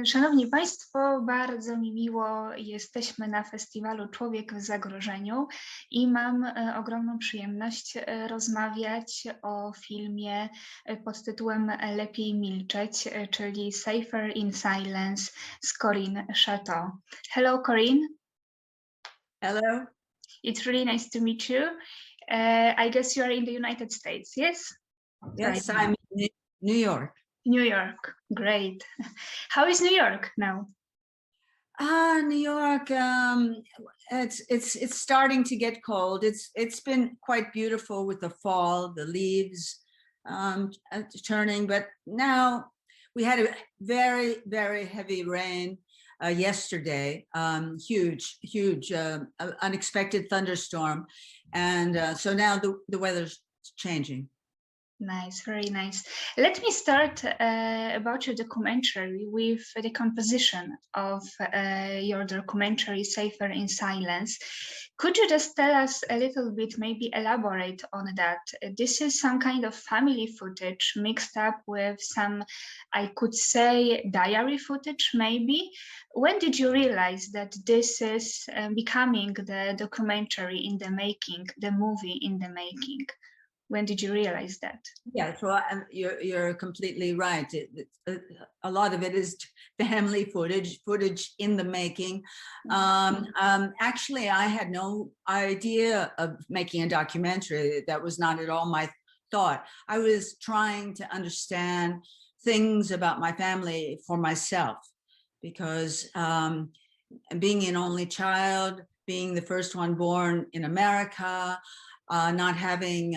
Szanowni Państwo, bardzo mi miło. Jesteśmy na Festiwalu Człowiek w Zagrożeniu i mam ogromną przyjemność rozmawiać o filmie pod tytułem Lepiej, milczeć, czyli Safer in Silence z Corinne Chateau. Hello, Corinne. Hello. It's really nice to meet you. I guess you are in the United States, yes? Yes, right. I'm in New York. New York, great. How is New York now? New York, it's starting to get cold. It's been quite beautiful with the fall, the leaves turning, but now we had a very, very heavy rain yesterday, huge, unexpected thunderstorm, and so now the weather's changing. Nice, very nice. Let me start about your documentary with the composition of your documentary, Safer in Silence. Could you just tell us a little bit, maybe elaborate on that? This is some kind of family footage mixed up with some, I could say, diary footage, maybe. When did you realize that this is becoming the documentary in the making, the movie in the making? When did you realize that? Yeah, so you're completely right. A lot of it is family footage in the making. Actually, I had no idea of making a documentary. That was not at all my thought. I was trying to understand things about my family for myself, because being an only child, being the first one born in America, not having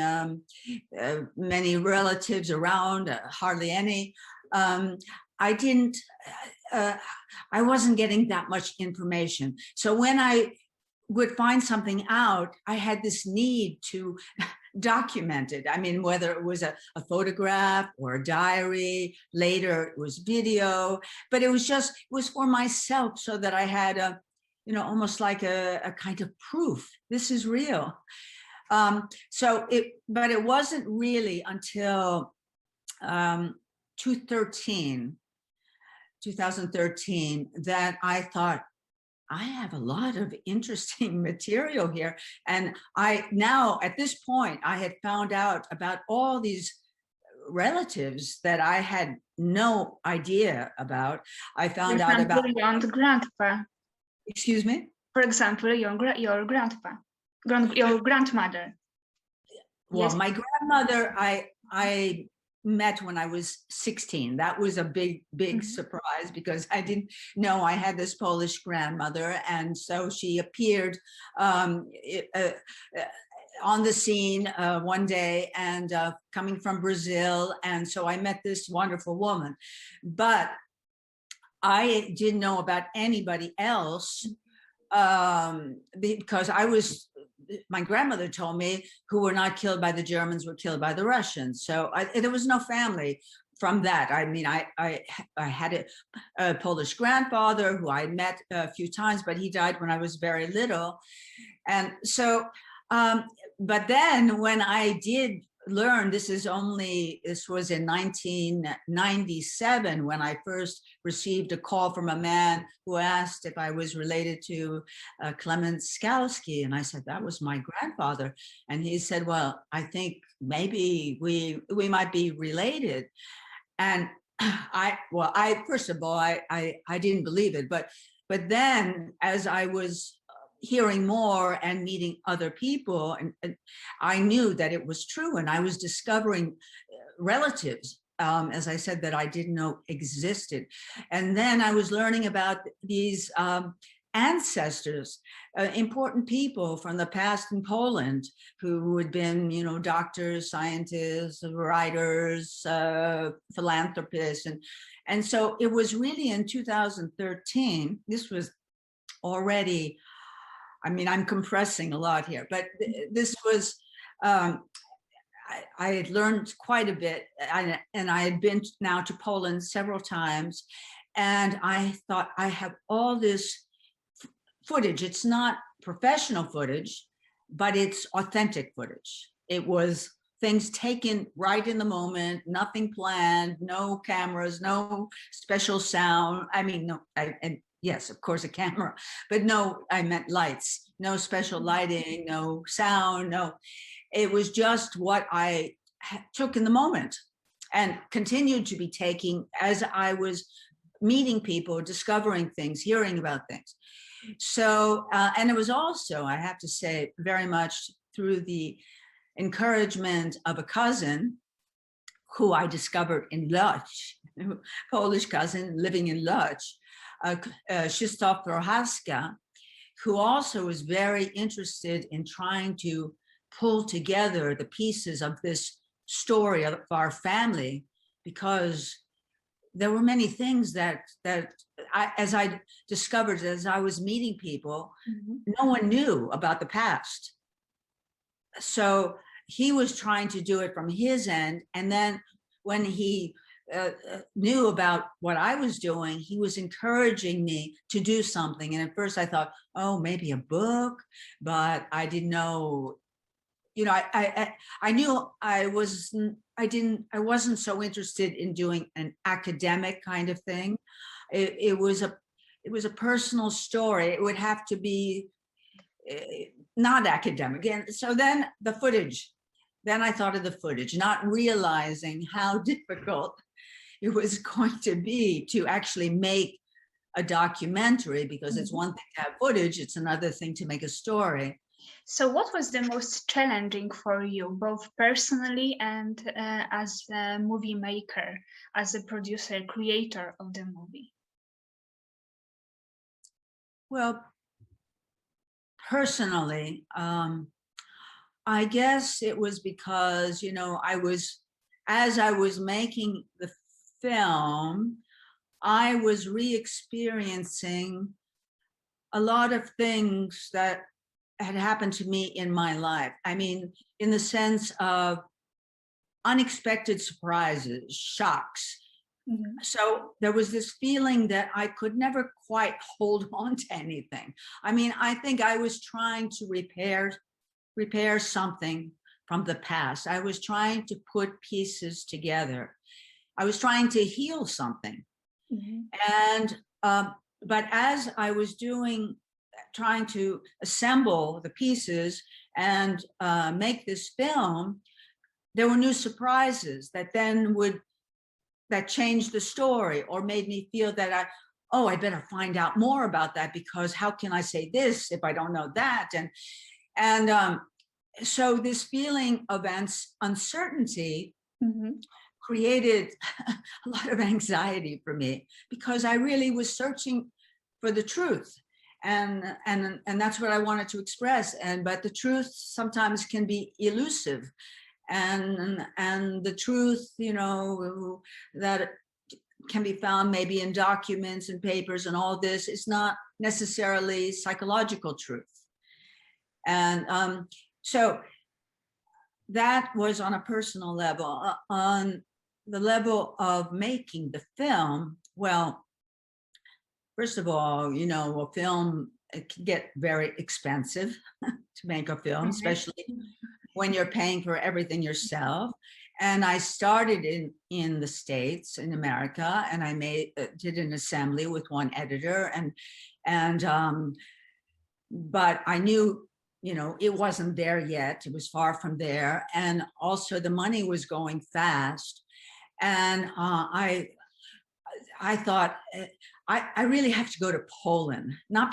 many relatives around, hardly any. I wasn't getting that much information. So when I would find something out, I had this need to document it. I mean, whether it was a photograph or a diary, later it was video, but it was for myself, so that I had almost like a kind of proof. This is real. But it wasn't really until 2013 that I thought, I have a lot of interesting material here. And now at this point, I had found out about all these relatives that I had no idea about. I found out about your grandpa. Excuse me? For example, your grandpa. Your grandmother. Well, yes. My grandmother, I met when I was 16. That was a big surprise, because I didn't know I had this Polish grandmother. And so she appeared on the scene one day, and coming from Brazil. And so I met this wonderful woman, but I didn't know about anybody else, because my grandmother told me who were not killed by the Germans were killed by the Russians. So there was no family from that. I mean, I had a Polish grandfather who I met a few times, but he died when I was very little. And so, but then when I did learn, this was in 1997 when I first received a call from a man who asked if I was related to Clement Skalski, and I said that was my grandfather, and he said, well, I think maybe we might be related. And first of all, I didn't believe it, but then as I was hearing more and meeting other people, and I knew that it was true, and I was discovering relatives, as I said, that I didn't know existed. And then I was learning about these ancestors, important people from the past in Poland who had been, doctors, scientists, writers, philanthropists. And so it was really in 2013, this was already, I mean, I'm compressing a lot here, but this was, I had learned quite a bit, and I had been now to Poland several times, and I thought, I have all this footage. It's not professional footage, but it's authentic footage. It was things taken right in the moment, nothing planned, no cameras, no special sound. I mean, no, and yes, of course, a camera, but no, I meant lights, no special lighting, no sound, no. It was just what I took in the moment and continued to be taking as I was meeting people, discovering things, hearing about things. So, and it was also, I have to say, very much through the encouragement of a cousin who I discovered in Łódź, Polish cousin living in Łódź, Krzysztof Prohaska, who also was very interested in trying to pull together the pieces of this story of our family, because there were many things that as I discovered as I was meeting people, no one knew about the past. So he was trying to do it from his end. And then when he knew about what I was doing, he was encouraging me to do something. And at first I thought, oh, maybe a book, but I didn't know, you know, I knew I wasn't so interested in doing an academic kind of thing. It was a personal story. It would have to be not academic. And so then the footage, then I thought of the footage, not realizing how difficult it was going to be to actually make a documentary, because it's one thing to have footage, it's another thing to make a story. So what was the most challenging for you, both personally and as a movie maker, as a producer, creator of the movie? Well, personally, I guess it was because, you know, as I was making the film, I was re-experiencing a lot of things that had happened to me in my life. I mean, in the sense of unexpected surprises, shocks. So there was this feeling that I could never quite hold on to anything. I mean, I think I was trying to repair something from the past. I was trying to put pieces together. I was trying to heal something. And, but as I was trying to assemble the pieces and make this film, there were new surprises that then that changed the story, or made me feel that I better find out more about that, because how can I say this if I don't know that? And so this feeling of uncertainty created a lot of anxiety for me, because I really was searching for the truth. And that's what I wanted to express. But the truth sometimes can be elusive. And the truth, you know, that can be found maybe in documents and papers and all this is not necessarily psychological truth. And so that was on a personal level. On the level of making the film, well, first of all, you know, a film, it can get very expensive to make a film, especially when you're paying for everything yourself. And I started in the States, in America, and I did an assembly with one editor, but I knew, you know, it wasn't there yet. It was far from there. And also the money was going fast. And I thought, I really have to go to Poland, not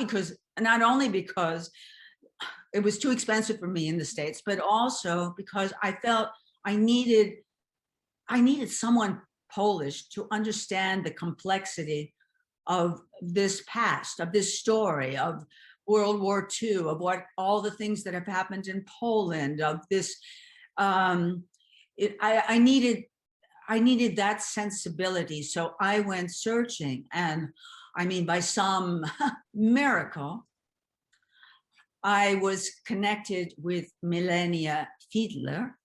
only because it was too expensive for me in the States, but also because I felt I needed someone Polish to understand the complexity of this past, of this story, of World War II, of what all the things that have happened in Poland, of this. I needed that sensibility. So I went searching, and I mean, by some miracle, I was connected with Milena Fiedler.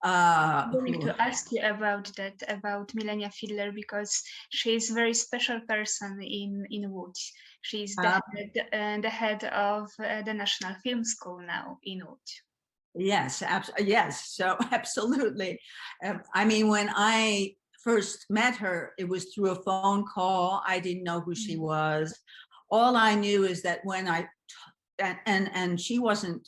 I'm going to ask you about that, about Milena Fiedler, because she's a very special person in Łódź. She's the head of the National Film School now in Łódź. Yes, yes. So absolutely. I mean, when I first met her, it was through a phone call. I didn't know who she was. All I knew is that when and she wasn't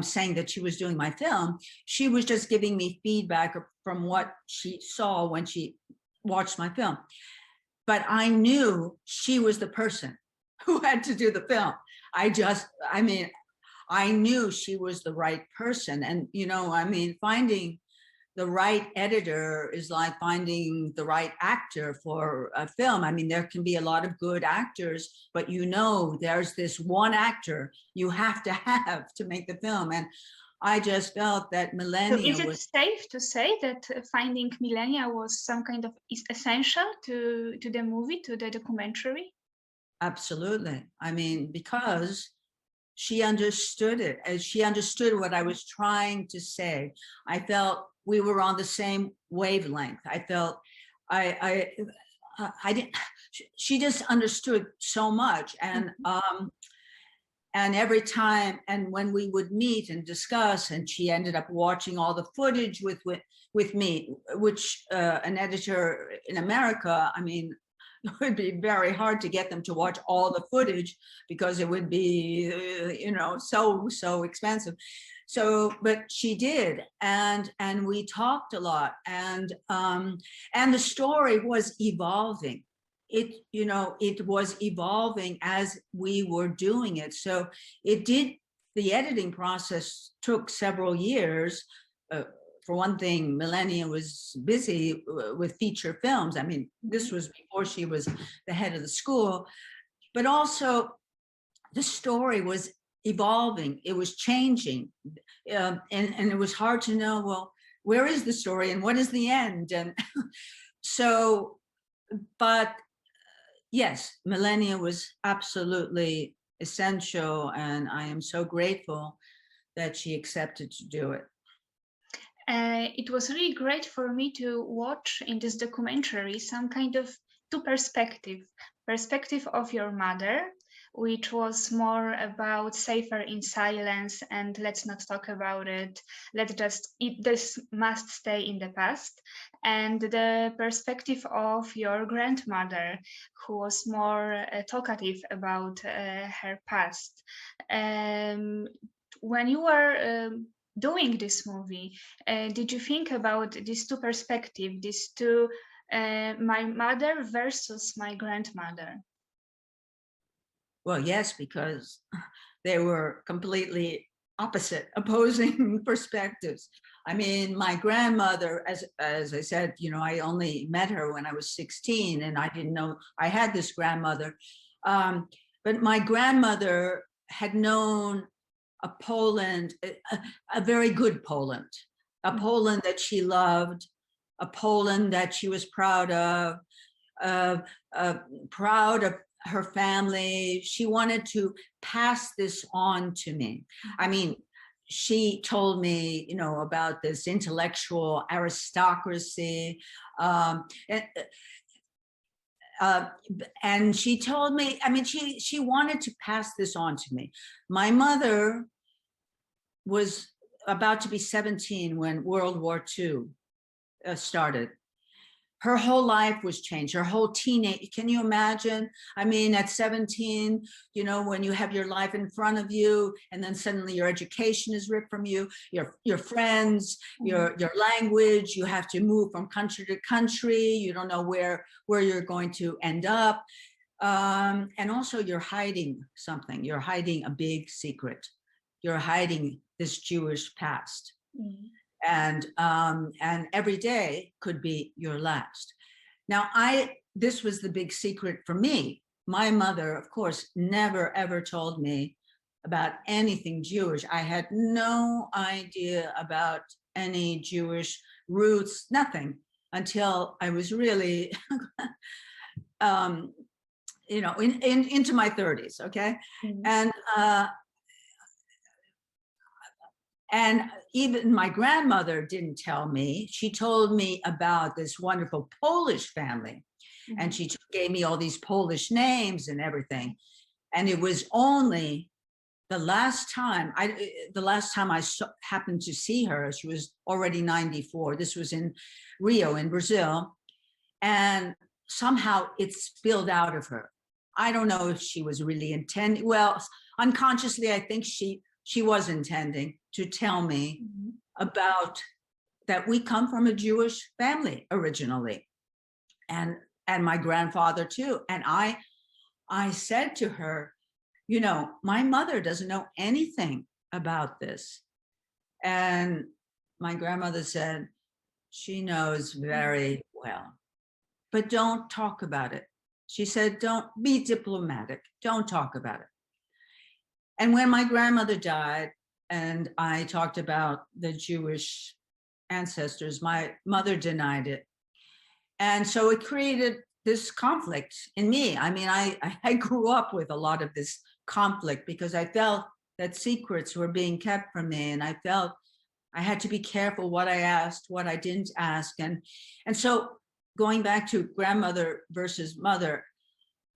saying that she was doing my film. She was just giving me feedback from what she saw when she watched my film. But I knew she was the person who had to do the film. I mean, I knew she was the right person. And, you know, I mean, finding the right editor is like finding the right actor for a film. I mean, there can be a lot of good actors, but you know, there's this one actor you have to make the film. And I just felt that Millennia So is it safe to say that finding Millennia was some kind of essential to the movie, to the documentary? Absolutely. I mean, because she understood it, and she understood what I was trying to say. I felt we were on the same wavelength. I felt I didn't. She just understood so much, and every time, and when we would meet and discuss, and she ended up watching all the footage with me, which an editor in America, I mean, it would be very hard to get them to watch all the footage because it would be, you know, so expensive. So, but she did, and we talked a lot, and the story was evolving. It, you know, it was evolving as we were doing it. So it did. The editing process took several years. For one thing, Millennia was busy with feature films. I mean, this was before she was the head of the school, but also the story was evolving. It was changing. And it was hard to know, well, where is the story and what is the end? And so, but yes, Millennia was absolutely essential. And I am so grateful that she accepted to do it. It was really great for me to watch in this documentary some kind of perspective of your mother, which was more about safer in silence and let's not talk about it, this must stay in the past, and the perspective of your grandmother, who was more talkative about her past. When you were doing this movie, did you think about these two perspectives, these two, my mother versus my grandmother? Well, yes, because they were completely opposite, opposing perspectives. I mean, my grandmother, as I said, you know, I only met her when I was 16, and I didn't know I had this grandmother. But my grandmother had known a Poland, a very good Poland, a Poland that she loved, a Poland that she was proud of her family. She wanted to pass this on to me. I mean, she told me, you know, about this intellectual aristocracy, and she told me, I mean, she wanted to pass this on to me. My mother was about to be 17 when World War II started. Her whole life was changed, her whole teenage, can you imagine? I mean, at 17, you know, when you have your life in front of you and then suddenly your education is ripped from you, your friends, your language, you have to move from country to country, you don't know where you're going to end up. And also you're hiding something, you're hiding a big secret. You're hiding this Jewish past. And every day could be your last. Now, this was the big secret for me. My mother, of course, never ever told me about anything Jewish. I had no idea about any Jewish roots, nothing, until I was really, you know, into my 30s, okay? And even my grandmother didn't tell me. She told me about this wonderful Polish family. And she gave me all these Polish names and everything. And it was only the last time I happened to see her, she was already 94. This was in Rio in Brazil. And somehow it spilled out of her. I don't know if she was really intending, well, unconsciously, I think she was intending to tell me about that we come from a Jewish family originally, and my grandfather too. And I said to her, you know, my mother doesn't know anything about this. And my grandmother said, she knows very well, but don't talk about it. She said, don't be diplomatic, don't talk about it. And when my grandmother died and I talked about the Jewish ancestors, my mother denied it. And so it created this conflict in me. I mean, I grew up with a lot of this conflict because I felt that secrets were being kept from me, and I felt I had to be careful what I asked, what I didn't ask. And so going back to grandmother versus mother,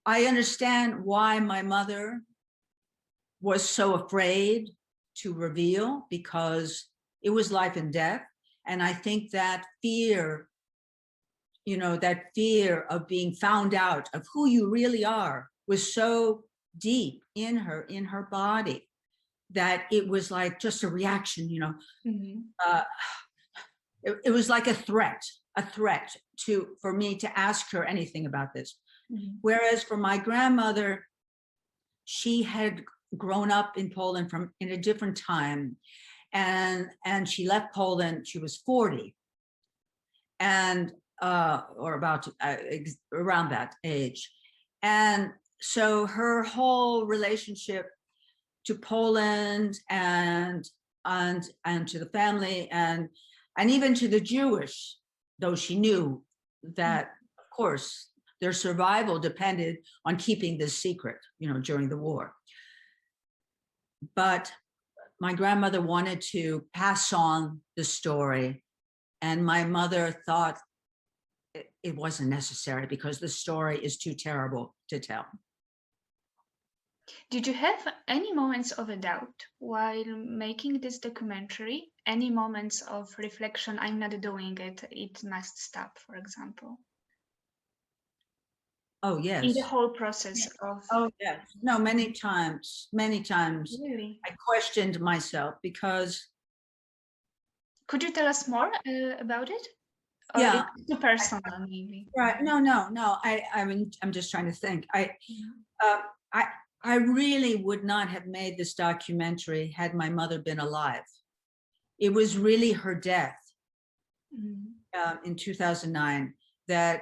I understand why my mother was so afraid to reveal, because it was life and death. And I think that fear, you know, that fear of being found out of who you really are was so deep in her body that it was like just a reaction, you know. It was like a threat for me to ask her anything about this. Whereas for my grandmother, she had grown up in Poland in a different time, and she left Poland, she was 40, and or about around that age. And so her whole relationship to Poland and to the family and even to the Jewish, though she knew that, of course, their survival depended on keeping this secret, you know, during the war. But my grandmother wanted to pass on the story, and my mother thought it wasn't necessary because the story is too terrible to tell. Did you have any moments of a doubt while making this documentary? Any moments of reflection, I'm not doing it, it must stop, for example? Oh, yes. In the whole process of... Oh, yes. No, many times. Really? I questioned myself because... Could you tell us more about it? Or yeah. it's too personal, maybe. Right. No. I'm just trying to think. I really would not have made this documentary had my mother been alive. It was really her death in 2009 that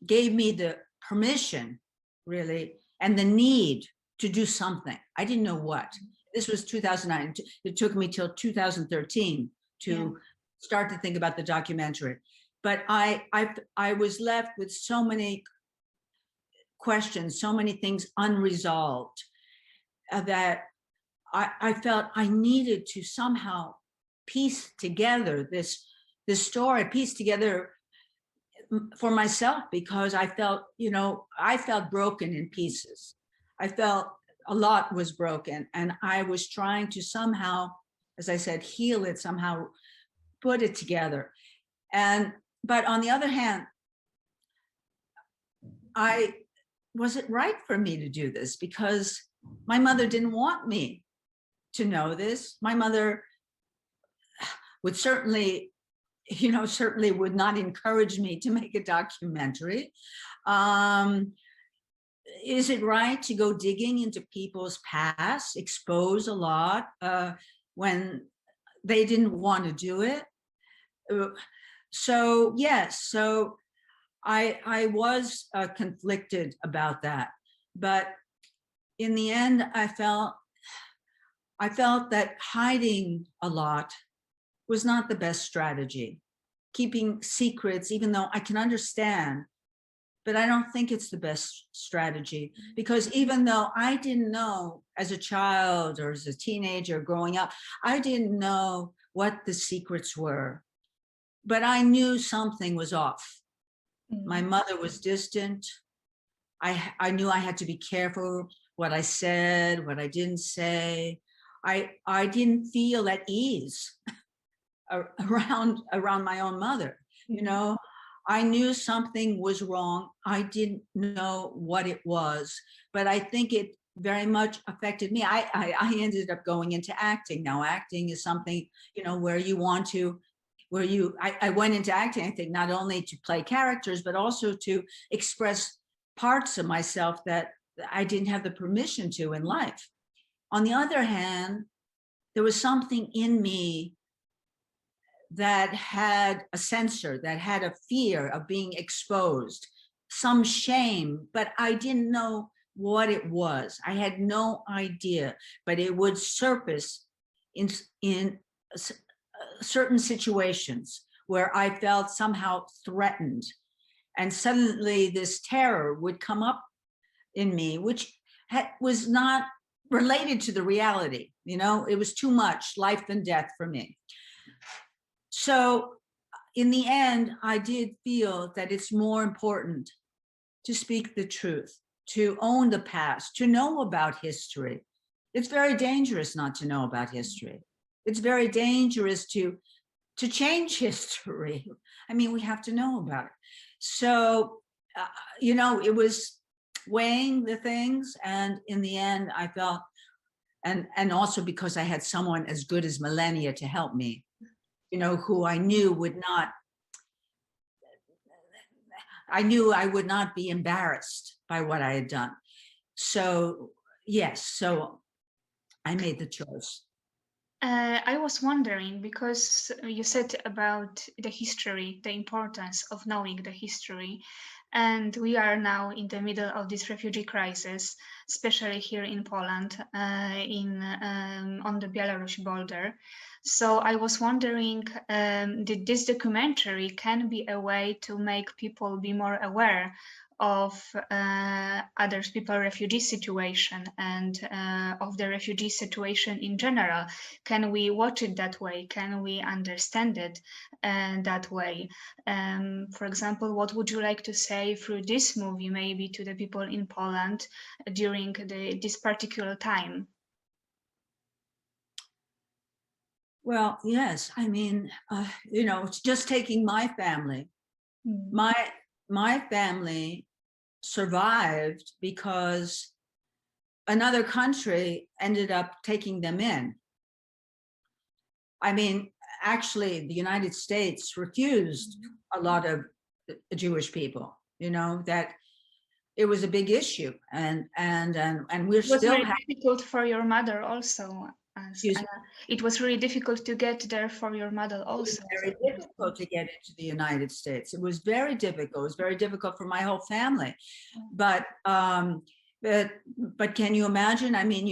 gave me the permission, really, and the need to do something. I didn't know what. This was 2009. It took me till 2013 to start to think about the documentary. But I was left with so many questions, so many things unresolved, that I felt I needed to somehow piece together this story, piece together for myself, because I felt, you know, I felt broken in pieces. I felt a lot was broken, and I was trying to somehow, as I said, heal it, somehow put it together. But on the other hand, was it right for me to do this? Because my mother didn't want me to know this. My mother would certainly would not encourage me to make a documentary. Is it right to go digging into people's past, expose a lot when they didn't want to do it? So yes, so I was conflicted about that, but in the end, I felt that hiding a lot was not the best strategy. Keeping secrets, even though I can understand, but I don't think it's the best strategy, because even though I didn't know as a child or as a teenager growing up, I didn't know what the secrets were, but I knew something was off. My mother was distant. I knew I had to be careful what I said, what I didn't say. I didn't feel at ease around my own mother. You know, I knew something was wrong. I didn't know what it was, but I think it very much affected me. I ended up going into acting. Now, acting is something, you know, where you want to, I went into acting, I think, not only to play characters, but also to express parts of myself that I didn't have the permission to in life. On the other hand, there was something in me that had a censor, that had a fear of being exposed, some shame, but I didn't know what it was. I had no idea, but it would surface in certain situations where I felt somehow threatened. And suddenly this terror would come up in me, which was not related to the reality. You know, it was too much life and death for me. So in the end, I did feel that it's more important to speak the truth, to own the past, to know about history. It's very dangerous not to know about history. It's very dangerous to change history. I mean, we have to know about it. So, you know, it was weighing the things. And in the end, I felt, and also because I had someone as good as Millennia to help me, you know, who I knew would not, I knew I would not be embarrassed by what I had done. So, yes, so I made the choice. I was wondering, because you said about the history, the importance of knowing the history, and we are now in the middle of this refugee crisis, especially here in Poland, on the Belarus border. So I was wondering, did this documentary can be a way to make people be more aware of other people's refugee situation and of the refugee situation in general? Can we watch it that way? Can we understand it that way? For example, what would you like to say through this movie, maybe to the people in Poland during this particular time? Well, yes, I mean, you know, it's just taking my family. My family survived because another country ended up taking them in. I mean, actually, the United States refused a lot of Jewish people, you know, that it was a big issue. And we're still. It was very difficult for your mother also. It was really difficult to get there for your mother also. It was very difficult to get into the United States. It was very difficult. It was very difficult for my whole family. But can you imagine? I mean,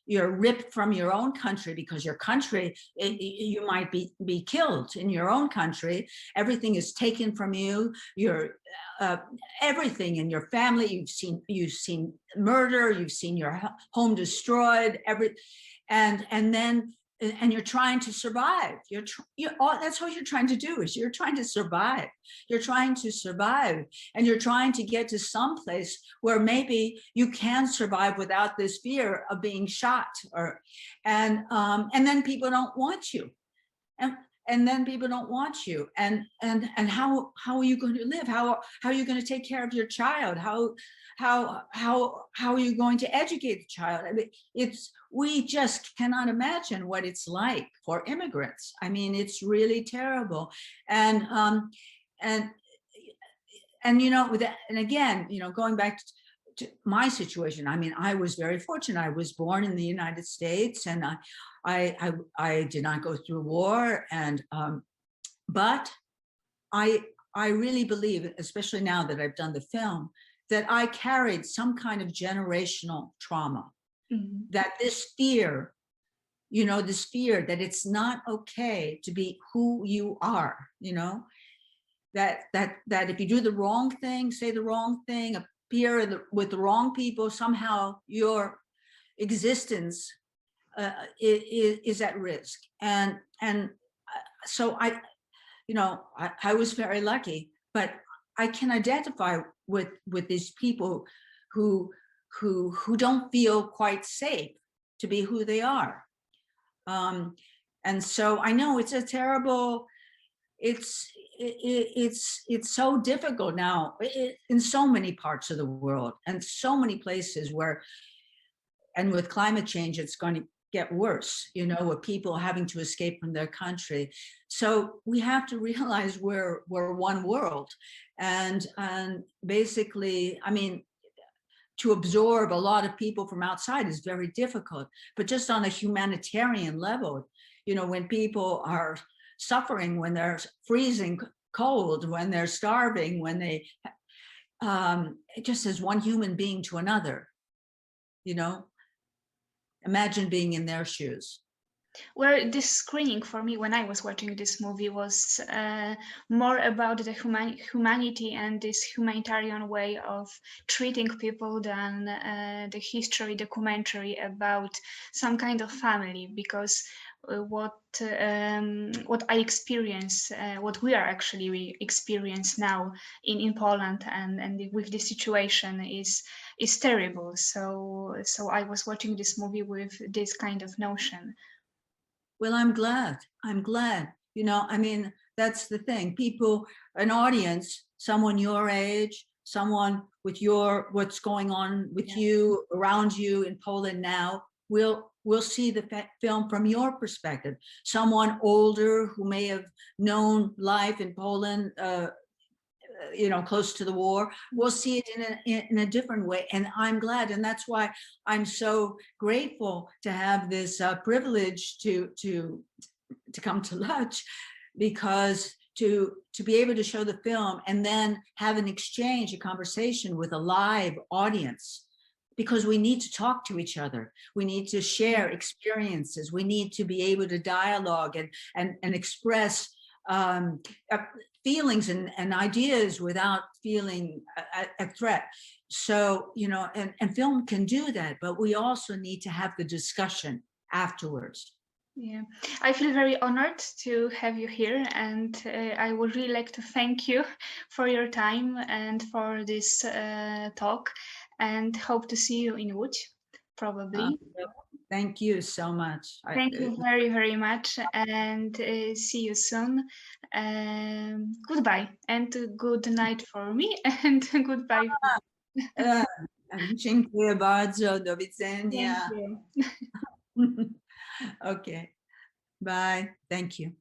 you're ripped from your own country because your country, you might be killed in your own country. Everything is taken from you. Your everything in your family. You've seen murder. You've seen your home destroyed. And you're trying to survive. That's what you're trying to do, is you're trying to survive. You're trying to survive, and you're trying to get to some place where maybe you can survive without this fear of being shot, and then people don't want you, and then people don't want you, and how are you going to live? How are you going to take care of your child? How are you going to educate the child? I mean, we just cannot imagine what it's like for immigrants. I mean, it's really terrible. And you know, and again, you know, going back to my situation, I mean, I was very fortunate. I was born in the United States, and I did not go through war, and but I really believe, especially now that I've done the film, that I carried some kind of generational trauma. That this fear, you know, this fear that it's not okay to be who you are, you know, that if you do the wrong thing, say the wrong thing, appear with the wrong people, somehow your existence is at risk. And so you know, I was very lucky, but I can identify with these people who who don't feel quite safe to be who they are. And so I know it's a terrible, it's so difficult now in so many parts of the world and so many places where, and with climate change, it's going to get worse, you know, with people having to escape from their country. So we have to realize we're one world. And basically, I mean, to absorb a lot of people from outside is very difficult, but just on a humanitarian level, you know, when people are suffering, when they're freezing cold, when they're starving, when they, just as one human being to another, you know, imagine being in their shoes. Well, this screening for me, when I was watching this movie, was more about the humanity and this humanitarian way of treating people than the history documentary about some kind of family. Because what I experience, what we are actually we experience now in Poland and with this situation is terrible. So I was watching this movie with this kind of notion. Well, I'm glad. You know, I mean, that's the thing. People, an audience, someone your age, someone with what's going on with you, around you in Poland now, will see the film from your perspective. Someone older who may have known life in Poland, you know, close to the war, we'll see it in a different way. And I'm glad, and that's why I'm so grateful to have this privilege to come to Łódź, because to be able to show the film and then have an exchange, a conversation with a live audience, because we need to talk to each other. We need to share experiences. We need to be able to dialogue and express feelings and ideas without feeling a threat. So, you know, and film can do that, but we also need to have the discussion afterwards. Yeah, I feel very honored to have you here, and I would really like to thank you for your time and for this talk, and hope to see you in Łódź, probably. Thank you so much. Thank you very, very much, and see you soon. Goodbye, and good night for me, and goodbye. Dziękuję bardzo. Do widzenia. Thank you. Okay. Bye. Thank you.